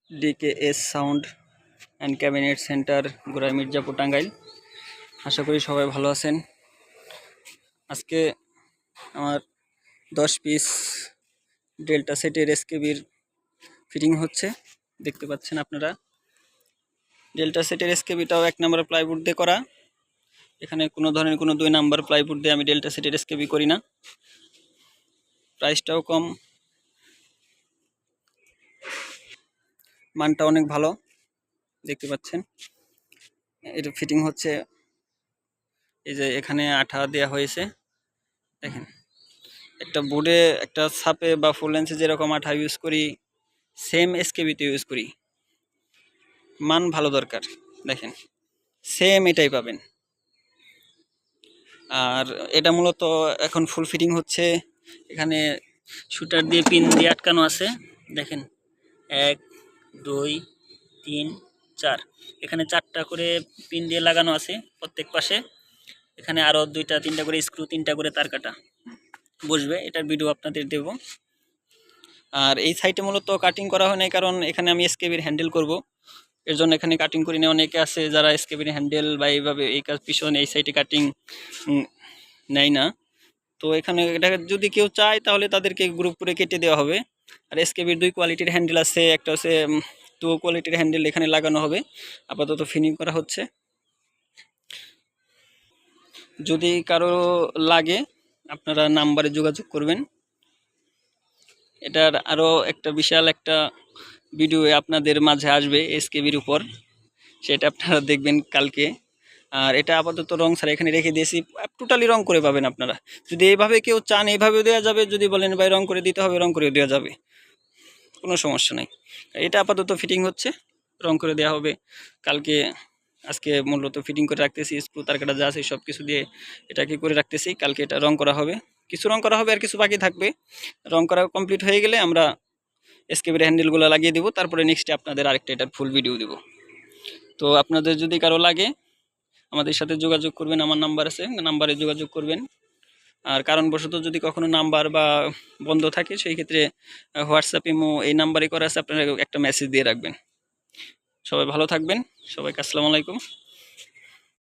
ডিকেএস sound and cabinet centre, Gorai Mirzapur, Tangail. আশা করি সবাই ভালো আছেন। আজকে আমার 10 পিস ডেল্টা সেটের এসকেবির ফিটিং হচ্ছে, দেখতে পাচ্ছেন আপনারা। ডেল্টা সেটের এসকেবিটাও 1 নম্বর প্লাইউড দিয়ে করা। এখানে কোনো ধরনের কোনো 2 নম্বর প্লাইউড দিয়ে আমি ডেল্টা সেটের এসকেবি করি না। প্রাইসটাও কম, মানটা অনেক ভালো, দেখতে পাচ্ছেন। এটা ফিটিং হচ্ছে, এই যে এখানে আঠা দেওয়া হয়েছে, দেখেন। একটা বোর্ডে একটা ছাপে বা ফুল লেন্সে যেরকম আঠা ইউজ করি, সেম এসকেবিতে ইউজ করি। মান ভালো দরকার, দেখেন সেম এটাই পাবেন। আর এটা মূলত এখন ফুল ফিটিং হচ্ছে। এখানে শুটার দিয়ে পিন দিয়ে আটকানো আছে, দেখেন 1 2 3 4, এখানে 4টা করে পিন দিয়ে লাগানো আছে প্রত্যেক পাশে। এখানে আরও 2টা 3টা করে স্ক্রু, 3টা করে তার কাটা বসবে। এটার ভিডিও আপনাদের দেব। আর এই সাইডে মূলত কাটিং করা হয় নাই, কারণ এখানে আমি এসকেবির হ্যান্ডেল করব, এর জন্য এখানে কাটিং করি না। অনেকে আছে যারা এসকেবির হ্যান্ডেল বা এইভাবে এই কাজ পিছনে এই সাইডে কাটিং নেয় না। তো এখানে এটা যদি কেউ চায় তাহলে তাদেরকে গ্রুপ করে কেটে দেওয়া হবে। আর এসকেবির 2 কোয়ালিটির হ্যান্ডেল আছে, একটা হচ্ছে 2 কোয়ালিটির হ্যান্ডেল এখানে লাগানো হবে। আপাতত ফিনিং করা হচ্ছে। যদি কারো লাগে আপনারা নাম্বারে যোগাযোগ করবেন। এটার আরও একটা বিশাল একটা ভিডিও আপনাদের মাঝে আসবে এসকেবির উপর, সেটা আপনারা দেখবেন কালকে। আর এটা আপাতত রং ছাড়া এখানে রেখে দিয়েছি, টোটালি রং করে পাবেন আপনারা। যদি এইভাবে কেউ চান এইভাবেও দেওয়া যাবে, যদি বলেন ভাই রং করে দিতে হবে রং করে দেওয়া যাবে, কোনো সমস্যা নাই। এটা আপাতত ফিটিং হচ্ছে, রং করে দেওয়া হবে কালকে। আজকে মূলত ফিটিং করে রাখতেছি, স্ক্রু তার কাটা যা আছে সব কিছু দিয়ে এটাকে করে রাখতেছি। কালকে এটা রং করা হবে, কিছু রং করা হবে আর কিছু বাকি থাকবে। রং করা কমপ্লিট হয়ে গেলে আমরা এসকেবির হ্যান্ডেলগুলো লাগিয়ে দেবো, তারপরে নেক্সটে আপনাদের আরেকটা এটার ফুল ভিডিও দেব। তো আপনাদের যদি কারো লাগে আমাদের সাথে যোগাযোগ করবেন, আমার নাম্বার আছে, নাম্বারে যোগাযোগ করবেন। আর কারণবশত যদি কখনো নাম্বার বা বন্ধ থাকে, সেই ক্ষেত্রে হোয়াটসঅ্যাপ, ইমো এই নাম্বারে করা আছে, আপনারা একটা মেসেজ দিয়ে রাখবেন। সবাই ভালো থাকবেন, সবাইকে আসসালামু আলাইকুম।